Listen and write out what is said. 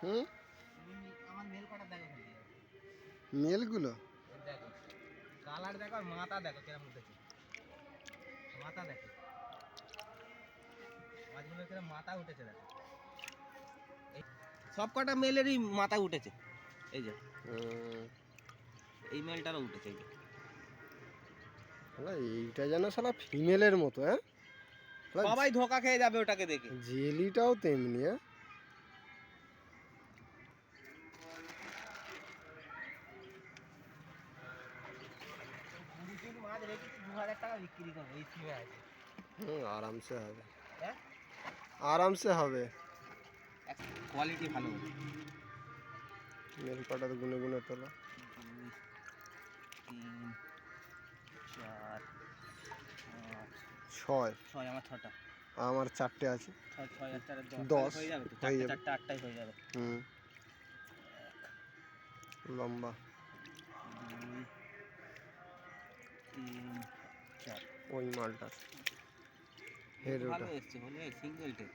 হুম, আমার মেল কটা দেখো খালি। মেলগুলো দেখো কালার দেখো আর মাথা দেখো কিরম উঠেছে। মাথা দেখো মাছগুলো কিরম মাথা উঠেছে দেখো। এই সব কটা মেলেরই মাথা উঠেছে। এই যে হুম, এই মেলটারও উঠেছে। এই যে শালা এইটা যেন শালা ফিমেলের মতো, হ্যাঁ? শালা সবাই ধোকা খেয়ে যাবে ওটাকে দেখে। জেলিটাও তেমনি, হ্যাঁ? কুড়ি পিস মাছ রেখেছি 2000 টাকা বিক্রি করবো এই সিমে আছে। হুম, আরামসে হবে, হ্যাঁ আরামসে হবে। কোয়ালিটি ভালো। মেল কটা গুনে গুনে তোলো। 2 3 4 5 ছয়, 6 আমার 6টা। আমার 4টে আছে। 6 6 আর 4 10 10 হয়ে যাবে তো। হয়ে 4টে যাবে। 4টে 8টাই হয়ে যাবে। হুম, লম্বা 2 3 4 ওই মালটার হেড ভালো ওটা। এসছে বলে সিঙ্গেল টেপ।